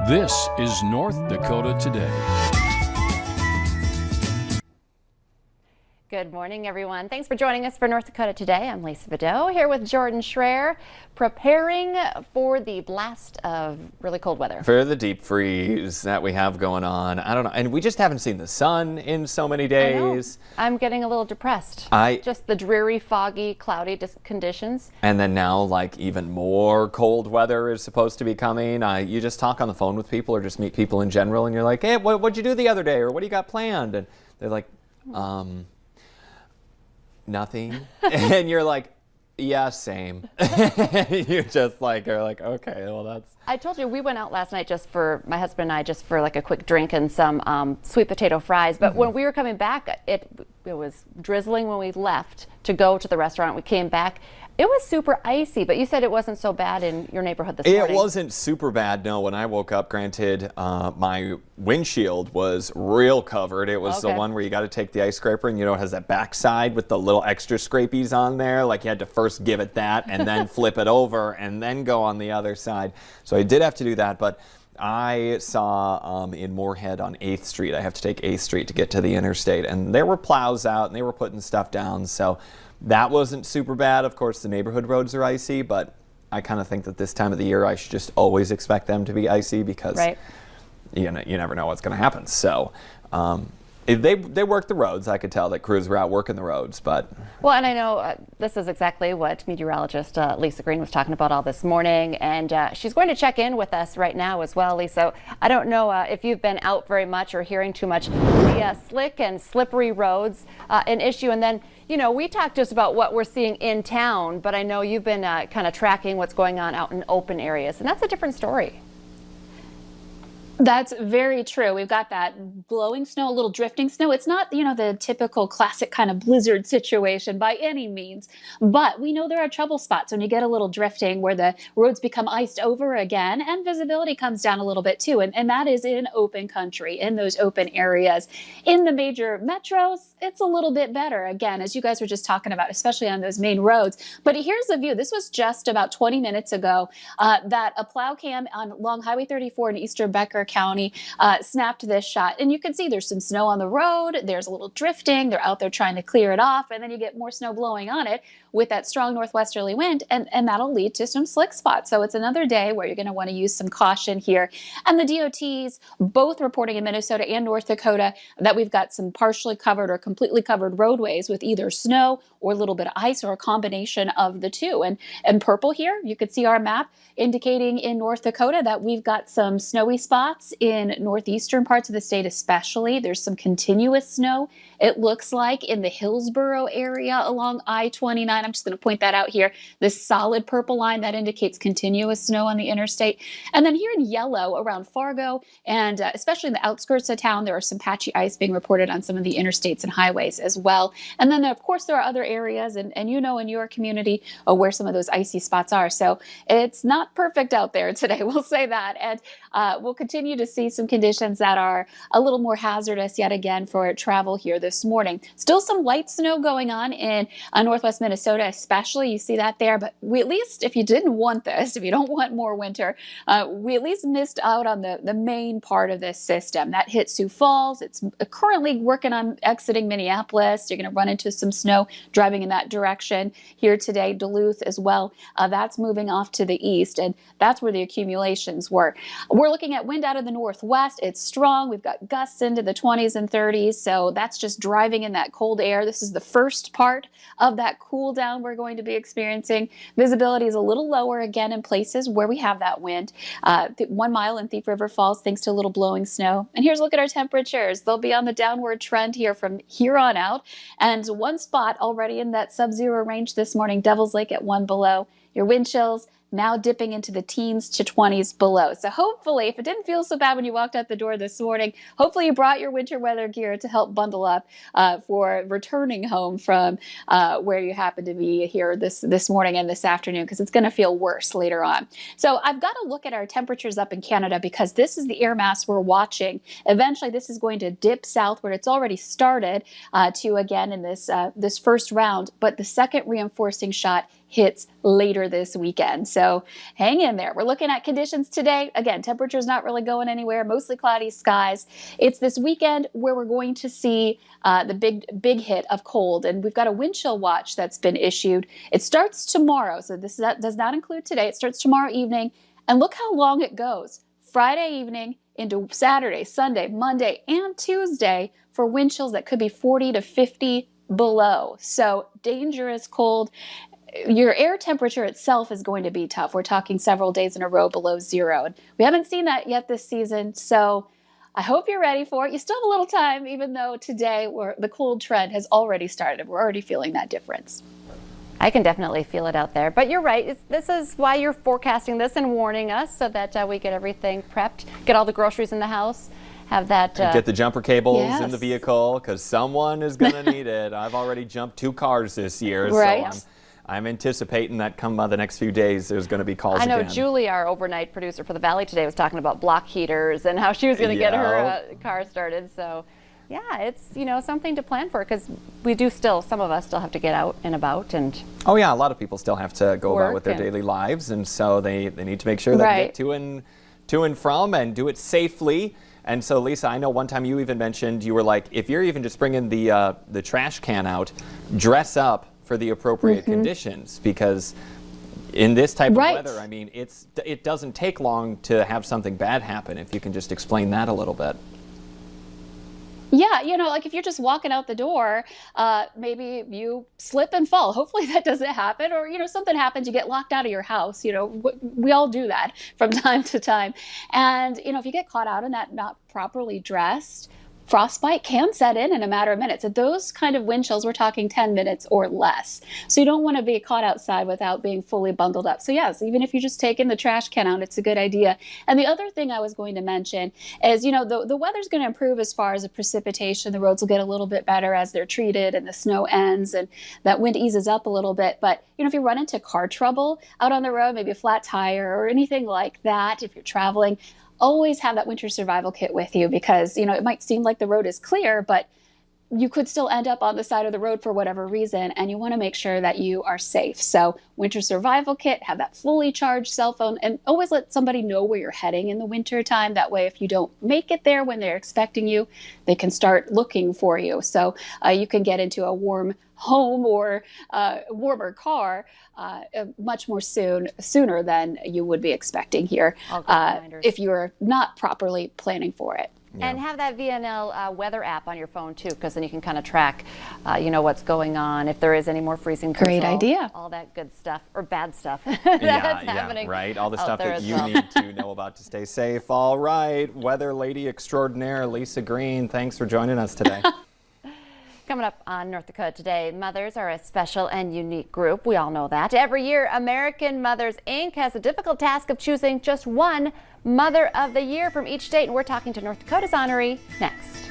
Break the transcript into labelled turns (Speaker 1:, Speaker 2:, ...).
Speaker 1: This is North Dakota Today.
Speaker 2: Good morning, everyone. Thanks for joining us for North Dakota Today. I'm Lisa Bedeau here with Jordan Schreier, preparing for the blast of really cold weather.
Speaker 3: For the deep freeze that we have going on. I don't know. And we just haven't seen the sun in so many days.
Speaker 2: I'm getting a little depressed. Just the dreary, foggy, cloudy conditions.
Speaker 3: And then now, like, even more cold weather is supposed to be coming. You just talk on the phone with people or just meet people in general, and you're like, hey, what'd you do the other day? Or what do you got planned? And they're like, nothing. And you're like, yeah, same. You just like are like, okay, well, that's.
Speaker 2: I told you we went out last night my husband and I, just for like a quick drink and some sweet potato fries. But when we were coming back, it was drizzling when we left to go to the restaurant. We came back. It was super icy, but you said it wasn't so bad in your neighborhood this morning.
Speaker 3: It wasn't super bad, no. When I woke up, granted, my windshield was real covered. It was the one where you got to take the ice scraper and, it has that backside with the little extra scrapies on there. Like, you had to first give it that and then flip it over and then go on the other side. So I did have to do that, but I saw in Moorhead on 8th Street, I have to take 8th Street to get to the interstate, and there were plows out and they were putting stuff down. So that wasn't super bad. Of course, the neighborhood roads are icy, but I kind of think that this time of the year I should just always expect them to be icy because you never know what's going to happen. So they worked the roads. I could tell that crews were out working the roads. But
Speaker 2: well, and I know this is exactly what meteorologist Lisa Green was talking about all this morning, and she's going to check in with us right now as well, Lisa. I don't know if you've been out very much or hearing too much. The slick and slippery roads, an issue, and then we talked just about what we're seeing in town, but I know you've been kind of tracking what's going on out in open areas, and that's a different story.
Speaker 4: That's very true. We've got that blowing snow, a little drifting snow. It's not, the typical classic kind of blizzard situation by any means, but we know there are trouble spots when you get a little drifting where the roads become iced over again and visibility comes down a little bit too. And that is in open country, in those open areas. In the major metros, it's a little bit better, again, as you guys were just talking about, especially on those main roads. But here's the view. This was just about 20 minutes ago that a plow cam along Highway 34 in Eastern Becker County snapped this shot, and you can see there's some snow on the road, there's a little drifting, they're out there trying to clear it off, and then you get more snow blowing on it with that strong northwesterly wind, and that'll lead to some slick spots. So it's another day where you're going to want to use some caution here. And the DOTs both reporting in Minnesota and North Dakota that we've got some partially covered or completely covered roadways with either snow or a little bit of ice or a combination of the two. And purple here, you could see our map indicating in North Dakota that we've got some snowy spots in northeastern parts of the state especially. There's some continuous snow, it looks like, in the Hillsboro area along I-29. I'm just going to point that out here. This solid purple line, that indicates continuous snow on the interstate. And then here in yellow around Fargo and especially in the outskirts of town, there are some patchy ice being reported on some of the interstates and highways as well. And then, of course, there are other areas, and in your community where some of those icy spots are. So it's not perfect out there today, we'll say that. And we'll continue to see some conditions that are a little more hazardous yet again for travel here this morning. Still some light snow going on in northwest Minnesota especially. You see that there, but we at least, if you didn't want this, if you don't want more winter, we at least missed out on the main part of this system. That hit Sioux Falls. It's currently working on exiting Minneapolis. You're going to run into some snow driving in that direction here today. Duluth as well. That's moving off to the east, and that's where the accumulations were. We're looking at wind out of the northwest. It's strong. We've got gusts into the 20s and 30s, so that's just driving in that cold air. This is the first part of that cool down we're going to be experiencing. Visibility is a little lower again in places where we have that wind. 1 mile in Thief River Falls thanks to a little blowing snow. And here's a look at our temperatures. They'll be on the downward trend here from here on out. And one spot already in that sub-zero range this morning, Devil's Lake at 1 below. Your wind chills now dipping into the teens to 20s below. So hopefully, if it didn't feel so bad when you walked out the door this morning, hopefully you brought your winter weather gear to help bundle up for returning home from where you happen to be here this morning and this afternoon, because it's going to feel worse later on. So I've got to look at our temperatures up in Canada because this is the air mass we're watching. Eventually, this is going to dip southward. It's already started to again in this first round, but the second reinforcing shot hits later this weekend. So hang in there. We're looking at conditions today. Again, temperature's not really going anywhere, mostly cloudy skies. It's this weekend where we're going to see the big hit of cold. And we've got a wind chill watch that's been issued. It starts tomorrow. So that does not include today. It starts tomorrow evening. And look how long it goes. Friday evening into Saturday, Sunday, Monday, and Tuesday for wind chills that could be 40 to 50 below. So dangerous cold. Your air temperature itself is going to be tough. We're talking several days in a row below zero. And we haven't seen that yet this season. So I hope you're ready for it. You still have a little time, even though today the cold trend has already started. We're already feeling that difference.
Speaker 2: I can definitely feel it out there. But you're right. This is why you're forecasting this and warning us so that we get everything prepped, get all the groceries in the house, have that.
Speaker 3: Get the jumper cables
Speaker 4: yes.
Speaker 3: in the vehicle because someone is going to need it. I've already jumped 2 cars this year,
Speaker 4: right.
Speaker 3: so I'm anticipating that come the next few days there's going to be calls again.
Speaker 2: I know Julie, our overnight producer for the Valley today, was talking about block heaters and how she was going to get her car started. So. Yeah, it's, something to plan for because we do some of us still have to get out and about and.
Speaker 3: Oh yeah, a lot of people still have to go about with their daily lives, and so they need to make sure that they get to and from and do it safely. And so Lisa, I know one time you even mentioned you were like, if you're even just bringing the trash can out, dress up for the appropriate conditions because in this type of weather, I mean, it doesn't take long to have something bad happen. If you can just explain that a little bit.
Speaker 4: Yeah, like if you're just walking out the door, maybe you slip and fall. Hopefully that doesn't happen. Or, something happens, you get locked out of your house. We all do that from time to time. And, if you get caught out in that not properly dressed, frostbite can set in a matter of minutes. At those kind of wind chills, we're talking 10 minutes or less. So you don't want to be caught outside without being fully bundled up. So yes, even if you're just taking the trash can out, it's a good idea. And the other thing I was going to mention is, the weather's going to improve as far as the precipitation. The roads will get a little bit better as they're treated and the snow ends and that wind eases up a little bit. But, if you run into car trouble out on the road, maybe a flat tire or anything like that, if you're traveling, always have that winter survival kit with you because, it might seem like the road is clear, but you could still end up on the side of the road for whatever reason, and you want to make sure that you are safe. So winter survival kit, have that fully charged cell phone, and always let somebody know where you're heading in the winter time. That way, if you don't make it there when they're expecting you, they can start looking for you. So you can get into a warm home or a warmer car much more sooner than you would be expecting here if you're not properly planning for it.
Speaker 2: Yeah. And have that VNL weather app on your phone too, because then you can kind of track, what's going on, if there is any more freezing.
Speaker 4: Great idea.
Speaker 2: All that good stuff or bad stuff that's happening.
Speaker 3: Yeah, right. All the stuff that you
Speaker 2: well.
Speaker 3: need to know about to stay safe. All right, weather lady extraordinaire Lisa Green, thanks for joining us today.
Speaker 2: Coming up on North Dakota Today, mothers are a special and unique group. We all know that. Every year, American Mothers, Inc. has a difficult task of choosing just one Mother of the Year from each state. And we're talking to North Dakota's honoree next.